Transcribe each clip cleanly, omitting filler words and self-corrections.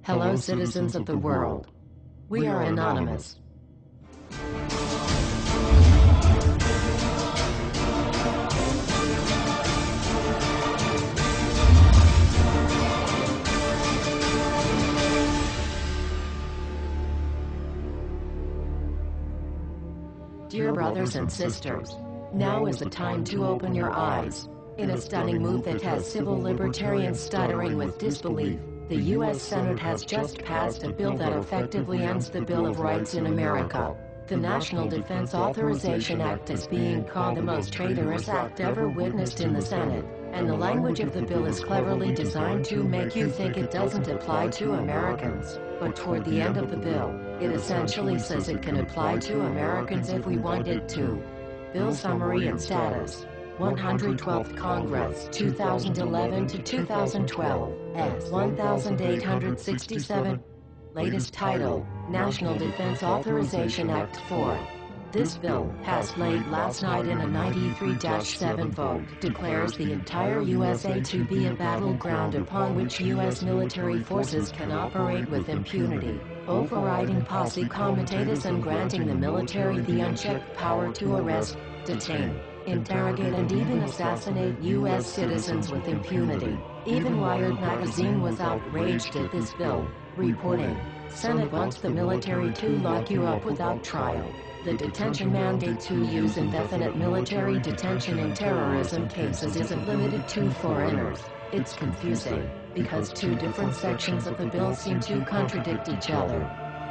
Hello, citizens of the world. We are anonymous. Dear brothers and sisters, now is the time to open your eyes. In a stunning move that has civil libertarians stuttering with disbelief, the U.S. Senate has just passed a bill that effectively ends the Bill of Rights in America. The National Defense Authorization Act is being called the most traitorous act ever witnessed in the Senate, and the language of the bill is cleverly designed to make you think it doesn't apply to Americans. But toward the end of the bill, it essentially says it can apply to Americans if we want it to. Bill summary and status. 112th Congress, 2011 to 2012, S. 1867. Latest title, National Defense Authorization Act 4. This bill, passed late last night in a 93-7 vote, declares the entire USA to be a battleground upon which U.S. military forces can operate with impunity, overriding posse comitatus and granting the military the unchecked power to arrest, detain, interrogate and even assassinate U.S. citizens with impunity. Even Wired magazine was outraged at this bill, reporting, Senate wants the military to lock you up without trial. The detention mandate to use indefinite military detention in terrorism cases isn't limited to foreigners. It's confusing, because two different sections of the bill seem to contradict each other.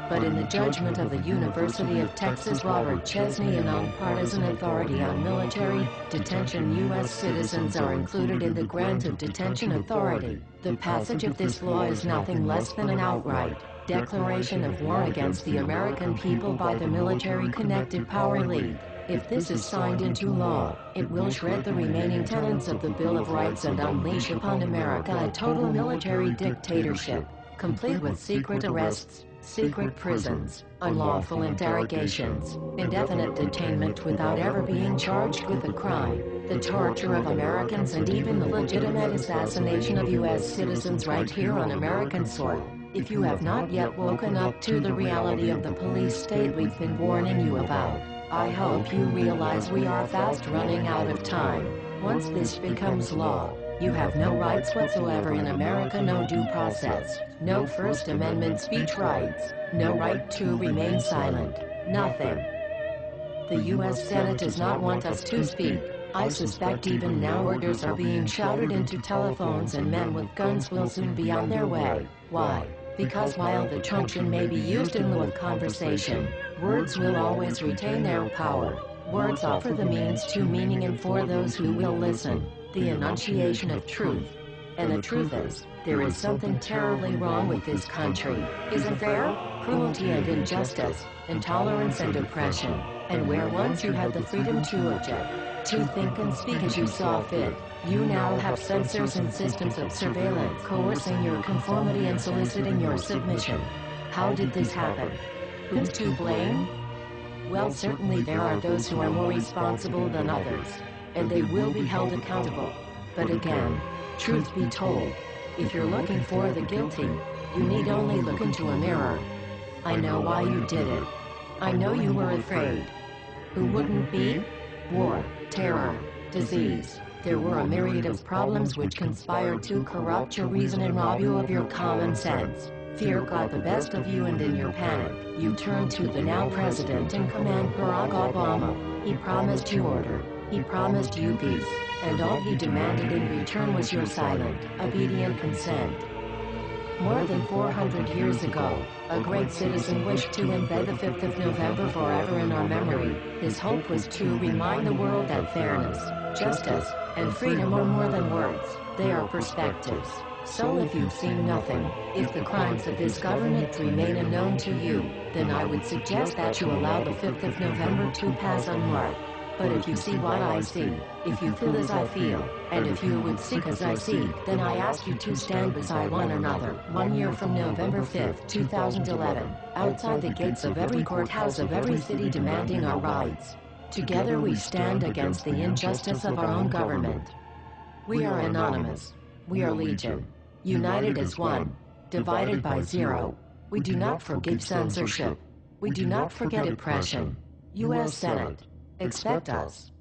But in the judgment of the University of Texas Robert Chesney, a nonpartisan authority on military detention, U.S. citizens are included in the grant of detention authority. The passage of this law is nothing less than an outright declaration of war against the American people by the Military Connected Power League. If this is signed into law, it will shred the remaining tenets of the Bill of Rights and unleash upon America a total military dictatorship, complete with secret arrests, secret prisons, unlawful interrogations, indefinite detainment without ever being charged with a crime, the torture of Americans and even the legitimate assassination of U.S. citizens right here on American soil. If you have not yet woken up to the reality of the police state we've been warning you about, I hope you realize we are fast running out of time. Once this becomes law, you have no rights whatsoever in America, no due process, no First Amendment speech rights, no right to remain silent, nothing. The U.S. Senate does not want us to speak. I suspect even now orders are being shouted into telephones and men with guns will soon be on their way. Why? Because while the truncheon may be used in lieu of conversation, words will always retain their power. Words offer the means to meaning, and for those who will listen, the enunciation of truth. And the truth is, there is something terribly wrong with this country, isn't there? Cruelty and injustice, intolerance and oppression, and where once you had the freedom to object, to think and speak as you saw fit, you now have censors and systems of surveillance coercing your conformity and soliciting your submission. How did this happen? Who's to blame? Well, certainly there are those who are more responsible than others, and they will be held accountable. But again, truth be told, if you're looking for the guilty, you need only look into a mirror. I know why you did it. I know you were afraid. Who wouldn't be? War, terror, disease. There were a myriad of problems which conspired to corrupt your reason and rob you of your common sense. Fear got the best of you, and in your panic, you turned to the now president in command, Barack Obama. He promised you order. He promised you peace. And all he demanded in return was your silent, obedient consent. More than 400 years ago, a great citizen wished to embed the 5th of November forever in our memory. His hope was to remind the world that fairness, justice, and freedom are more than words, they are perspectives. So if you've seen nothing, if the crimes of this government remain unknown to you, then I would suggest that you allow the 5th of November to pass unmarked. But if you see what I see, if you feel as I feel, and if you would seek as I seek, then I ask you to stand beside one another, 1 year from November 5th, 2011, outside the gates of every courthouse of every city demanding our rights. Together we stand against the injustice of our own government. We are anonymous. We are legion. United as one. divided by 0. We do not forgive censorship. We do not forget oppression. U.S. Senate. Expect us.